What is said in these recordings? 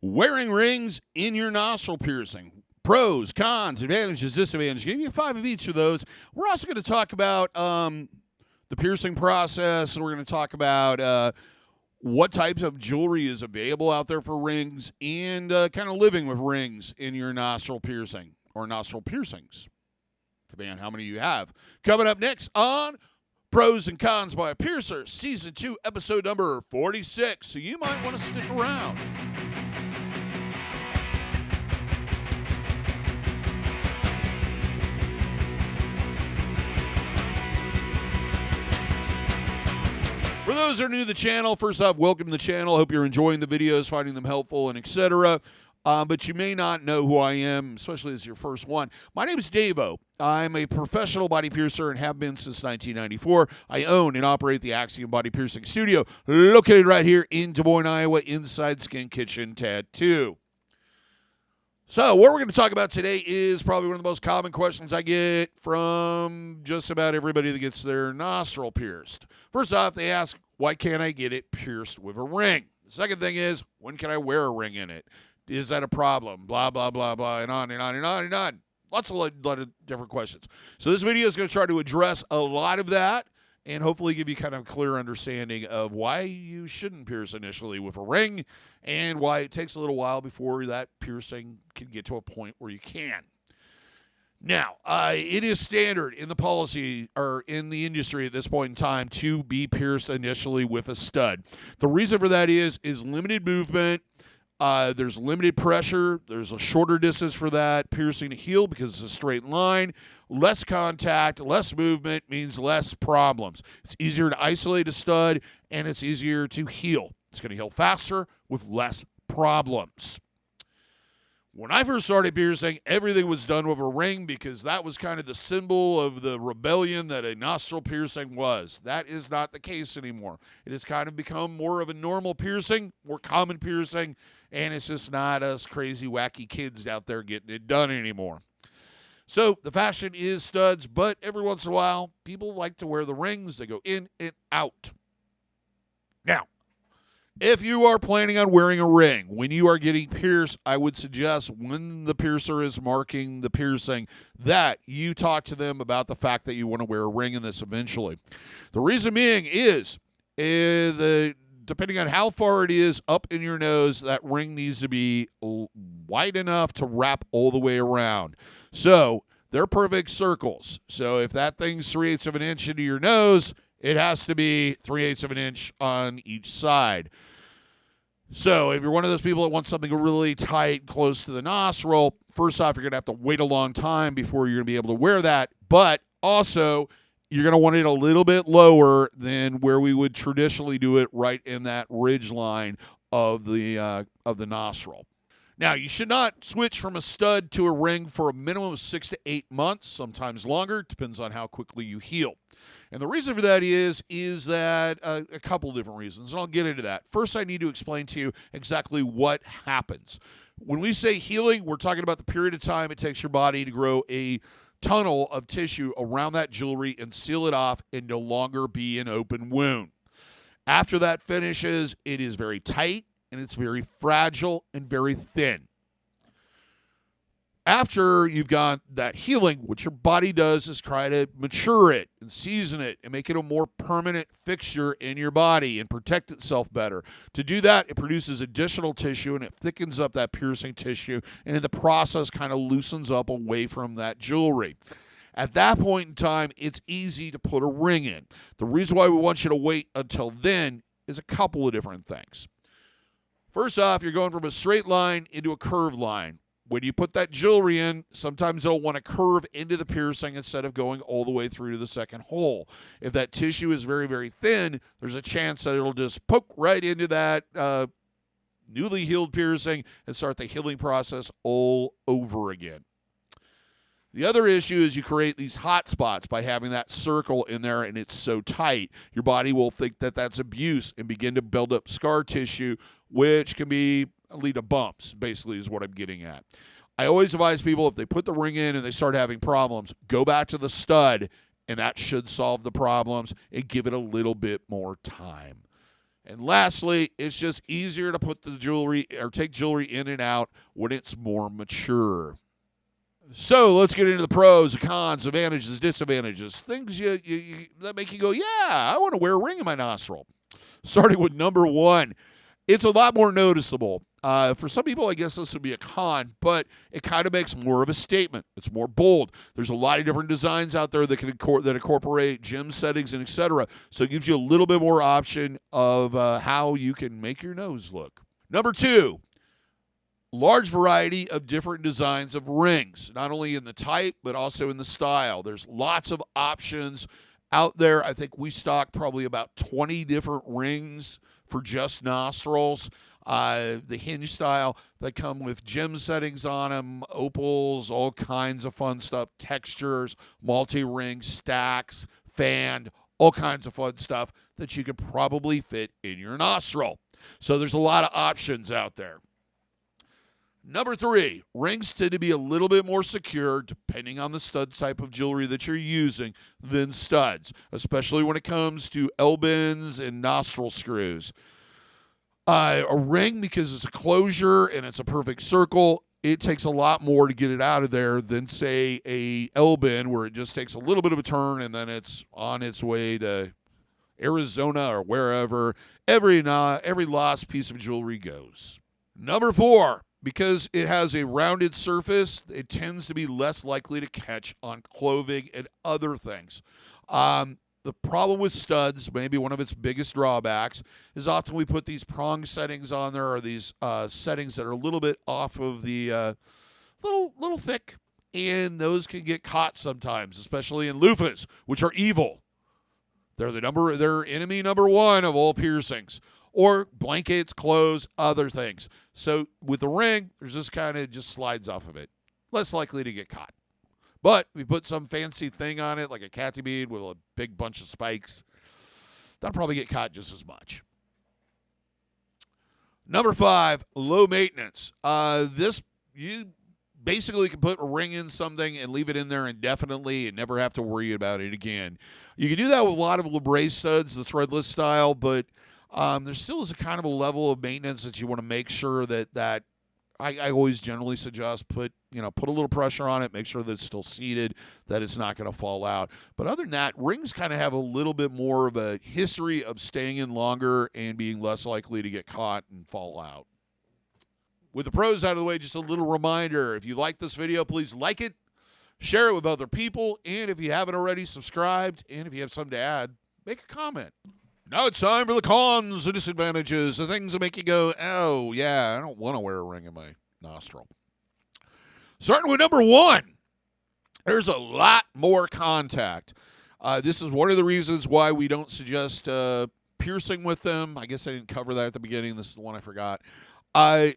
Wearing rings in your nostril piercing. Pros, cons, advantages, disadvantages. Give you 5 of each of those. We're also going to talk about the piercing process. We're going to talk about what types of jewelry is available out there for rings and kind of living with rings in your nostril piercing or nostril piercings, depending on how many you have. Coming up next on Pros and Cons by a Piercer, Season 2, Episode number 46. So you might want to stick around. For those that are new to the channel, first off, welcome to the channel. I hope you're enjoying the videos, finding them helpful, and etc. But you may not know who I am, especially as your first one. My name is DaVo. I'm a professional body piercer and have been since 1994. I own and operate the Axiom Body Piercing Studio, located right here in Des Moines, Iowa, inside Skin Kitchen Tattoo. So what we're going to talk about today is probably one of the most common questions I get from just about everybody that gets their nostril pierced. First off, they ask, why can't I get it pierced with a ring? The second thing is, when can I wear a ring in it? Is that a problem? Blah, blah, blah, blah, and on and on and on and on. Lots of different questions. So this video is going to try to address a lot of that and hopefully give you kind of a clear understanding of why you shouldn't pierce initially with a ring and why it takes a little while before that piercing can get to a point where you can. Now, it is standard in the policy or in the industry at this point in time to be pierced initially with a stud. The reason for that is limited movement. There's limited pressure. There's a shorter distance for that piercing to heal because it's a straight line. Less contact, less movement means less problems. It's easier to isolate a stud, and it's easier to heal. It's going to heal faster with less problems. When I first started piercing, everything was done with a ring because that was kind of the symbol of the rebellion that a nostril piercing was. That is not the case anymore. It has kind of become more of a normal piercing, more common piercing, and it's just not us crazy, wacky kids out there getting it done anymore. So the fashion is studs, but every once in a while, people like to wear the rings. They go in and out. Now, if you are planning on wearing a ring, when you are getting pierced, I would suggest when the piercer is marking the piercing that you talk to them about the fact that you want to wear a ring in this eventually. The reason being is depending on how far it is up in your nose, that ring needs to be wide enough to wrap all the way around. So they're perfect circles. So if that thing's 3/8 of an inch into your nose, it has to be 3/8 of an inch on each side. So if you're one of those people that wants something really tight, close to the nostril, first off, you're going to have to wait a long time before you're going to be able to wear that. But also, you're going to want it a little bit lower than where we would traditionally do it, right in that ridge line of the nostril. Now, you should not switch from a stud to a ring for a minimum of 6 to 8 months, sometimes longer. Depends on how quickly you heal. And the reason for that is that a couple of different reasons, and I'll get into that. First, I need to explain to you exactly what happens. When we say healing, we're talking about the period of time it takes your body to grow a tunnel of tissue around that jewelry and seal it off and no longer be an open wound. After that finishes, it is very tight, and it's very fragile and very thin. After you've got that healing, what your body does is try to mature it and season it and make it a more permanent fixture in your body and protect itself better. To do that, it produces additional tissue and it thickens up that piercing tissue, and in the process kind of loosens up away from that jewelry. At that point in time, it's easy to put a ring in. The reason why we want you to wait until then is a couple of different things. First off, you're going from a straight line into a curved line. When you put that jewelry in, sometimes they'll want to curve into the piercing instead of going all the way through to the second hole. If that tissue is very, very thin, there's a chance that it'll just poke right into that newly healed piercing and start the healing process all over again. The other issue is you create these hot spots by having that circle in there and it's so tight. Your body will think that that's abuse and begin to build up scar tissue, which can lead to bumps, basically is what I'm getting at. I always advise people, if they put the ring in and they start having problems, go back to the stud, and that should solve the problems, and give it a little bit more time. And lastly, it's just easier to put the jewelry or take jewelry in and out when it's more mature. So let's get into the pros, the cons, advantages, disadvantages, things that make you go, yeah, I want to wear a ring in my nostril. Starting with number one, it's a lot more noticeable. For some people, I guess this would be a con, but it kind of makes more of a statement. It's more bold. There's a lot of different designs out there that can incorporate gem settings and etc. So it gives you a little bit more option of how you can make your nose look. Number two, large variety of different designs of rings, not only in the type, but also in the style. There's lots of options out there. I think we stock probably about 20 different rings for just nostrils. The hinge style that come with gem settings on them, opals, all kinds of fun stuff, textures, multi-ring, stacks, fanned, all kinds of fun stuff that you could probably fit in your nostril. So there's a lot of options out there. Number three, rings tend to be a little bit more secure depending on the stud type of jewelry that you're using than studs, especially when it comes to L-bends and nostril screws. A ring, because it's a closure and it's a perfect circle, it takes a lot more to get it out of there than, say, a L-bend where it just takes a little bit of a turn and then it's on its way to Arizona or wherever every lost piece of jewelry goes. Number four, because it has a rounded surface, it tends to be less likely to catch on clothing and other things. The problem with studs, maybe one of its biggest drawbacks, is often we put these prong settings on there, or these settings that are a little bit off of the little thick, and those can get caught sometimes, especially in loofahs, which are evil. They're enemy number one of all piercings, or blankets, clothes, other things. So with the ring, there's this kind of just slides off of it, less likely to get caught. But we put some fancy thing on it, like a catty bead with a big bunch of spikes, that'll probably get caught just as much. Number five, low maintenance. You basically can put a ring in something and leave it in there indefinitely and never have to worry about it again. You can do that with a lot of LeBray studs, the threadless style, but there still is a kind of a level of maintenance that you want to make sure that I always generally suggest put a little pressure on it, make sure that it's still seated, that it's not going to fall out. But other than that, rings kind of have a little bit more of a history of staying in longer and being less likely to get caught and fall out. With the pros out of the way, just a little reminder, if you like this video, please like it, share it with other people, and if you haven't already, subscribed, and if you have something to add, make a comment. Now it's time for the cons, the disadvantages, the things that make you go, oh, yeah, I don't want to wear a ring in my nostril. Starting with number one, there's a lot more contact. This is one of the reasons why we don't suggest piercing with them. I guess I didn't cover that at the beginning. This is the one I forgot.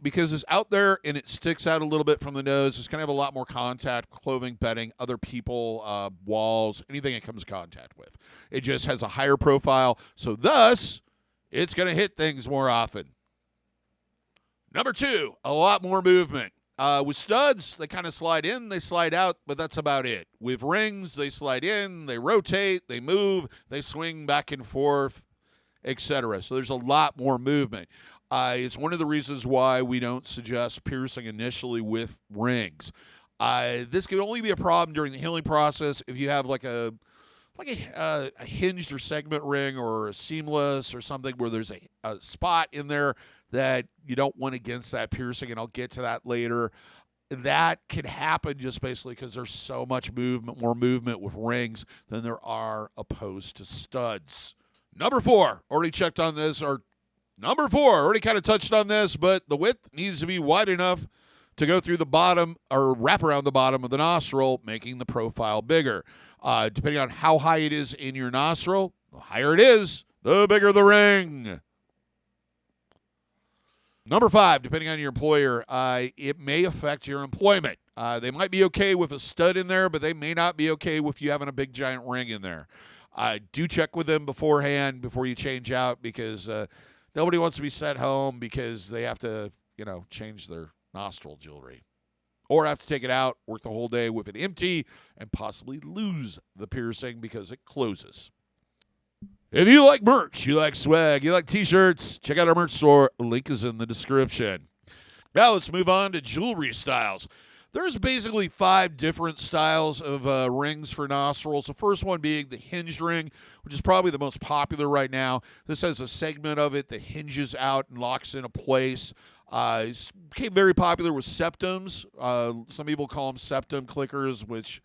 Because it's out there and it sticks out a little bit from the nose. It's going to have a lot more contact, clothing, bedding, other people, walls, anything it comes in contact with. It just has a higher profile, so thus, it's going to hit things more often. Number two, a lot more movement. With studs, they kind of slide in, they slide out, but that's about it. With rings, they slide in, they rotate, they move, they swing back and forth, etc. So there's a lot more movement. It's one of the reasons why we don't suggest piercing initially with rings. This can only be a problem during the healing process if you have like a hinged or segment ring or a seamless or something where there's a spot in there that you don't want against that piercing, and I'll get to that later. That can happen just basically because there's so much more movement with rings than there are opposed to studs. Number four, already checked on this, or number four, already kind of touched on this, but the width needs to be wide enough to go through the bottom or wrap around the bottom of the nostril, making the profile bigger. Depending on how high it is in your nostril, the higher it is, the bigger the ring. Number five, depending on your employer, it may affect your employment. They might be okay with a stud in there, but they may not be okay with you having a big giant ring in there. Do check with them beforehand before you change out, because nobody wants to be sent home because they have to, change their nostril jewelry. Or have to take it out, work the whole day with it empty, and possibly lose the piercing because it closes. If you like merch, you like swag, you like t-shirts, check out our merch store. Link is in the description. Now let's move on to jewelry styles. There's basically 5 different styles of rings for nostrils. The first one being the hinged ring, which is probably the most popular right now. This has a segment of it that hinges out and locks into place. It became very popular with septums. Some people call them septum clickers, which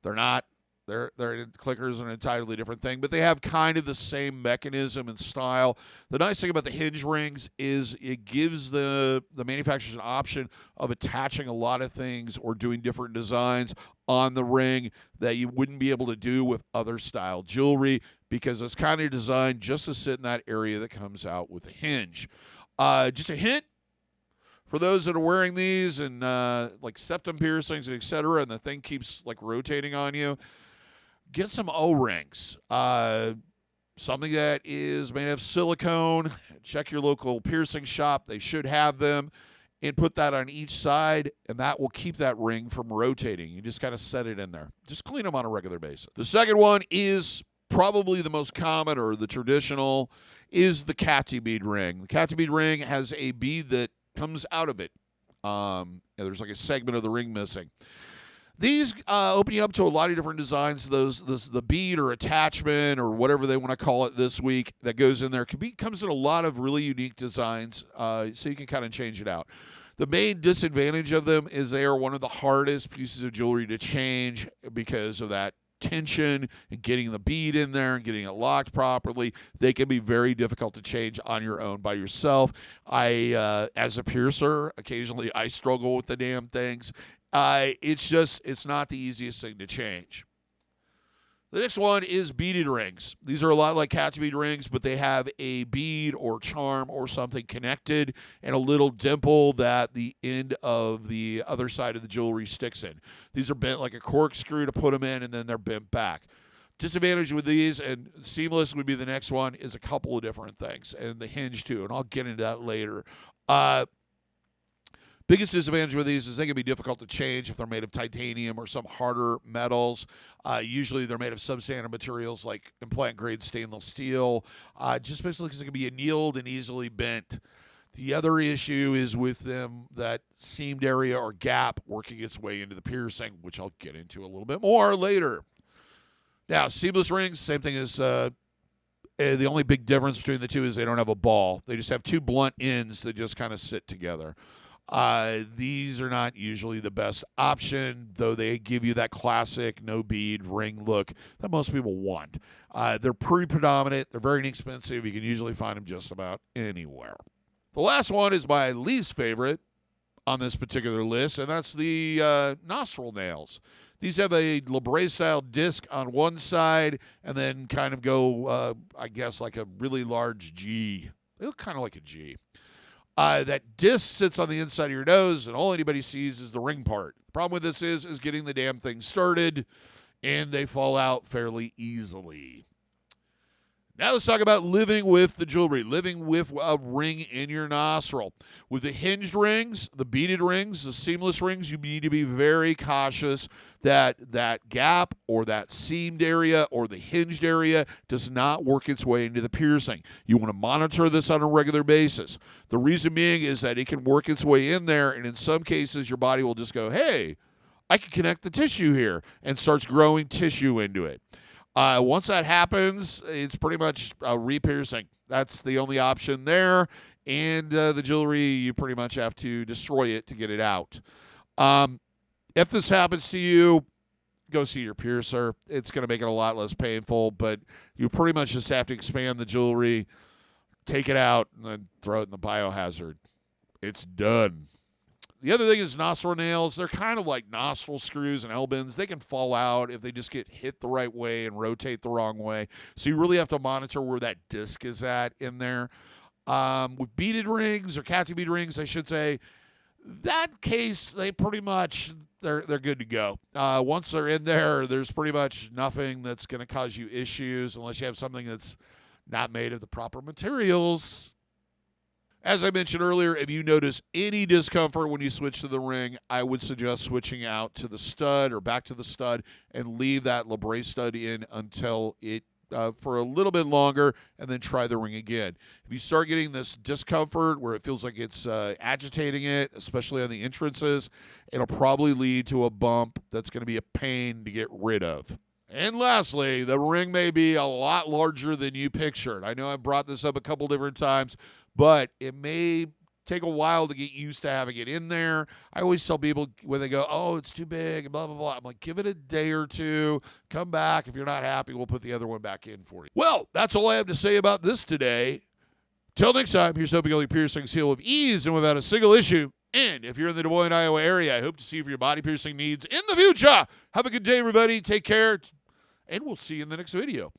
they're not. They're clickers are an entirely different thing, but they have kind of the same mechanism and style. The nice thing about the hinge rings is it gives the manufacturers an option of attaching a lot of things or doing different designs on the ring that you wouldn't be able to do with other style jewelry, because it's kind of designed just to sit in that area that comes out with a hinge. Just a hint, for those that are wearing these and like septum piercings, etc., and the thing keeps like rotating on you, get some O-rings. Something that is made of silicone. Check your local piercing shop. They should have them. And put that on each side, and that will keep that ring from rotating. You just got to set it in there. Just clean them on a regular basis. The second one is probably the most common, or the traditional, is the Catty bead ring. The Catty bead ring has a bead that comes out of it. There's like a segment of the ring missing. These open you up to a lot of different designs. The bead or attachment or whatever they want to call it this week that goes in there comes in a lot of really unique designs, so you can kind of change it out. The main disadvantage of them is they are one of the hardest pieces of jewelry to change because of that tension and getting the bead in there and getting it locked properly. They can be very difficult to change on your own by yourself. As a piercer, occasionally I struggle with the damn things. It's not the easiest thing to change. The next one is beaded rings. These are a lot like catch bead rings, but they have a bead or charm or something connected and a little dimple that the end of the other side of the jewelry sticks in. These are bent like a corkscrew to put them in, and then they're bent back. Disadvantage with these, and seamless would be the next one, is a couple of different things, and the hinge too, and I'll get into that later. Biggest disadvantage with these is they can be difficult to change if they're made of titanium or some harder metals. Usually they're made of substandard materials like implant-grade stainless steel, just basically because they can be annealed and easily bent. The other issue is with them, that seamed area or gap working its way into the piercing, which I'll get into a little bit more later. Now, seedless rings, same thing as the only big difference between the two is they don't have a ball. They just have 2 blunt ends that just kind of sit together. These are not usually the best option, though they give you that classic no bead ring look that most people want. They're pretty predominant. They're very inexpensive. You can usually find them just about anywhere. The last one is my least favorite on this particular list, and that's the Nostril Nails. These have a labrae-style disc on one side and then kind of go, I guess, like a really large G. They look kind of like a G. That disc sits on the inside of your nose, and all anybody sees is the ring part. The problem with this is getting the damn thing started, and they fall out fairly easily. Now let's talk about living with the jewelry, living with a ring in your nostril. With the hinged rings, the beaded rings, the seamless rings, you need to be very cautious that that gap or that seamed area or the hinged area does not work its way into the piercing. You want to monitor this on a regular basis. The reason being is that it can work its way in there, and in some cases your body will just go, hey, I can connect the tissue here, and starts growing tissue into it. Once that happens, it's pretty much re-piercing. That's the only option there. And the jewelry, you pretty much have to destroy it to get it out. If this happens to you, go see your piercer. It's going to make it a lot less painful, but you pretty much just have to expand the jewelry, take it out, and then throw it in the biohazard. It's done. The other thing is nostril nails. They're kind of like nostril screws and L-bins. They can fall out if they just get hit the right way and rotate the wrong way. So you really have to monitor where that disc is at in there. With beaded rings, or catty bead rings, I should say, that case, they pretty much, they're good to go. Once they're in there, there's pretty much nothing that's going to cause you issues unless you have something that's not made of the proper materials. As I mentioned earlier, if you notice any discomfort when you switch to the ring, I would suggest switching out to the stud or back to the stud and leave that labrae stud in until it for a little bit longer, and then try the ring again. If you start getting this discomfort where it feels like it's agitating it, especially on the entrances, it'll probably lead to a bump that's going to be a pain to get rid of. And lastly, the ring may be a lot larger than you pictured. I know I've brought this up a couple different times, but it may take a while to get used to having it in there. I always tell people when they go, oh, it's too big, and blah, blah, blah. I'm like, give it a day or two. Come back. If you're not happy, we'll put the other one back in for you. Well, that's all I have to say about this today. Till next time, here's hoping all your piercings heal with ease and without a single issue. And if you're in the Des Moines, Iowa area, I hope to see you for your body piercing needs in the future. Have a good day, everybody. Take care. And we'll see you in the next video.